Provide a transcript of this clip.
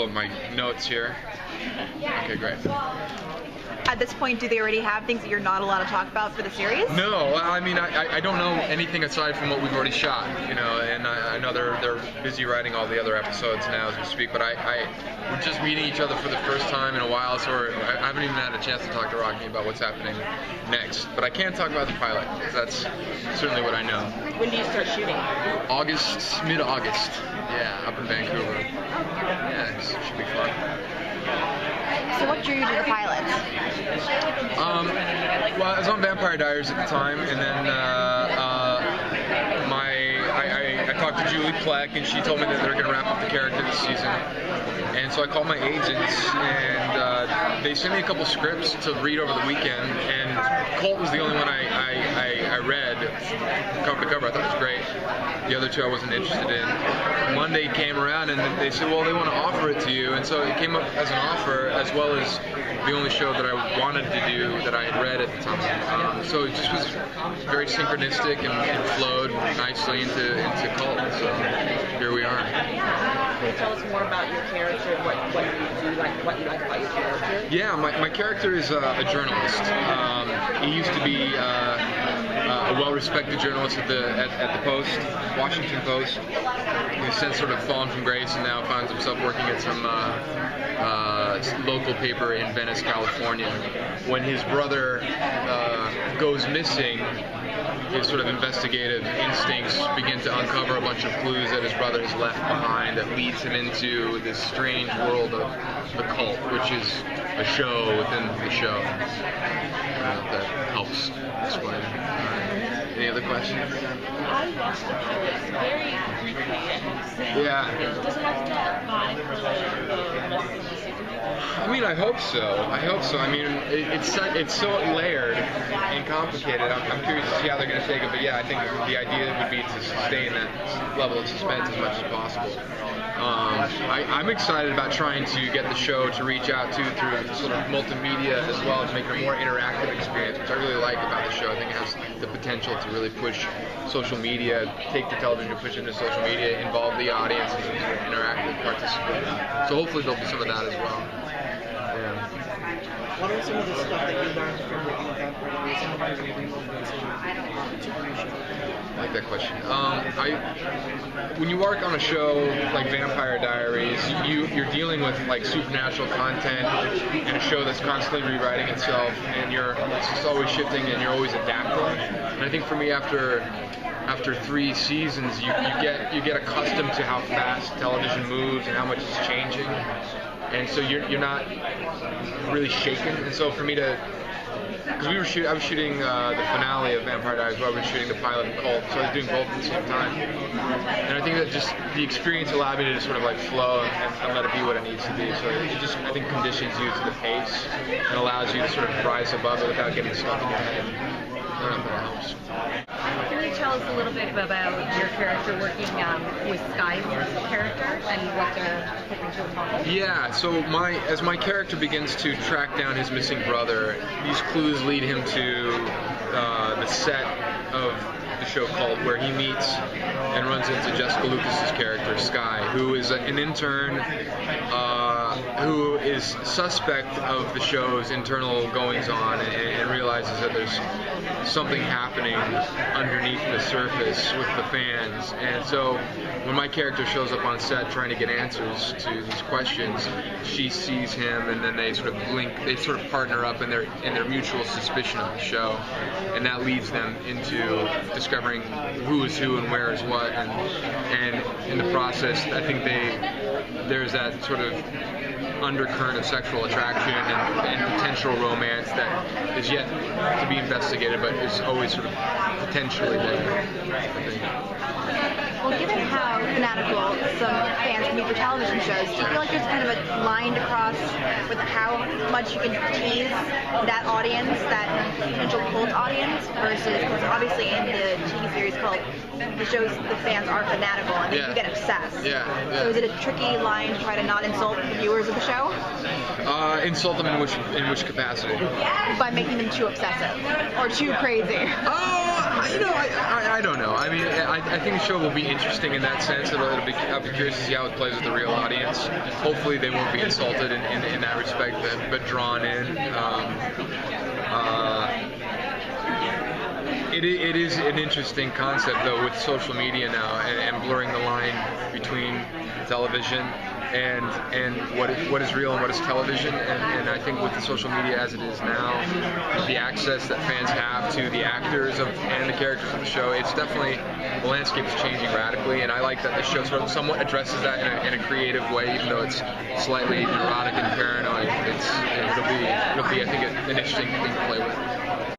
pull up my notes here. Okay, great. At this point, do they already have things that you're not allowed to talk about for the series? No, I mean, I don't know anything aside from what we've already shot, you know, and I know they're busy writing all the other episodes now as we speak, but we're just meeting each other for the first time in a while, so I haven't even had a chance to talk to Rocky about what's happening next. But I can talk about the pilot, because that's certainly what I know. When do you start shooting? Mid-August, yeah, up in Vancouver. Yeah, it should be fun. So what drew you to the pilot? Well, I was on Vampire Diaries at the time, and then I talked to Julie Plec, and she told me that they're going to wrap up the character this season. And so I called my agents, and they sent me a couple scripts to read over the weekend, and Colt was the only one I read cover to cover. I thought it was great. The other two I wasn't interested in. Monday came around, and they said, well, they want to offer it to you, and so it came up as an offer, as well as the only show that I wanted to do that I had read at the time. So it just was very synchronistic and flowed nicely into Cult. So here we are. Can you tell us more about your character, what you like about your character? Yeah, my character is a journalist. He used to be a well-respected journalist at the Post, Washington Post. He's since sort of fallen from grace and now finds himself working at some local paper in Venice, California. When his brother goes missing, his sort of investigative instincts begin to uncover a bunch of clues that his brother has left behind that leads him into this strange world of the Cult, which is a show within the show. That helps explain. Any other questions? I watched the pilot very briefly. Yeah. Does it have to apply for the rest of the season? I mean, I hope so. I mean, it's so layered and complicated. I'm curious to see how they're going to take it. But yeah, I think the idea would be to sustain that level of suspense as much as possible. I'm excited about trying to get the show to reach out to through sort of multimedia as well, to make it a more interactive experience, which I really like about the show. I think it has the potential to really push social media, take the television, push it into social media, involve the audience in sort of interactive participation. So hopefully there'll be some of that as well. Yeah. What are some of the stuff that you learned from working with Vampire Diaries and how you're doing I like that question. When you work on a show like Vampire Diaries, you're dealing with like supernatural content and a show that's constantly rewriting itself, and it's just always shifting and you're always adapting. And I think for me, after 3 seasons, you get accustomed to how fast television moves and how much it's changing, and so you're not really shaken. And so for me to, because I was shooting the finale of Vampire Diaries, where I was shooting the pilot and Cult, so I was doing both at the same time. And I think that just the experience allowed me to just sort of like flow and let it be what it needs to be. So it just, I think, conditions you to the pace and allows you to sort of rise above it without getting stuck in your head. I don't know if that helps. Can you tell us a little bit about your character working with Sky's character and what they're hoping to accomplish? Yeah, so as my character begins to track down his missing brother, these clues lead him to the set of the show Cult, where he meets and runs into Jessica Lucas's character, Sky, who is an intern who is suspect of the show's internal goings-on and realizes that there's something happening underneath the surface with the fans. And so when my character shows up on set trying to get answers to these questions, she sees him, and then they sort of partner up in their mutual suspicion of the show, and that leads them into discovering who is who and where is what, and in the process I think there's that sort of undercurrent of sexual attraction and potential romance that is yet to be investigated, but is always sort of potentially there, I think. Well, given how fanatical some fans can be for television shows, do you feel like there's kind of a line to cross with how much you can tease that audience, that potential cult audience, versus, because obviously in the TV series Cult, the shows, the fans are fanatical and they do get obsessed. Yeah. So is it a tricky line to try to not insult the viewers of the show? Insult them in which capacity? By making them too obsessive or too crazy. I don't know. I mean, I think the show will be interesting in that sense. I'll be curious to see how it plays with the real audience. Hopefully, they won't be insulted in that respect, but drawn in. It is an interesting concept, though, with social media now and blurring the line between television and what is real and what is television. And I think with the social media as it is now, the access that fans have to the actors and the characters of the show, it's definitely, the landscape is changing radically. And I like that the show sort of somewhat addresses that in a creative way, even though it's slightly neurotic and paranoid. It'll be I think, an interesting thing to play with.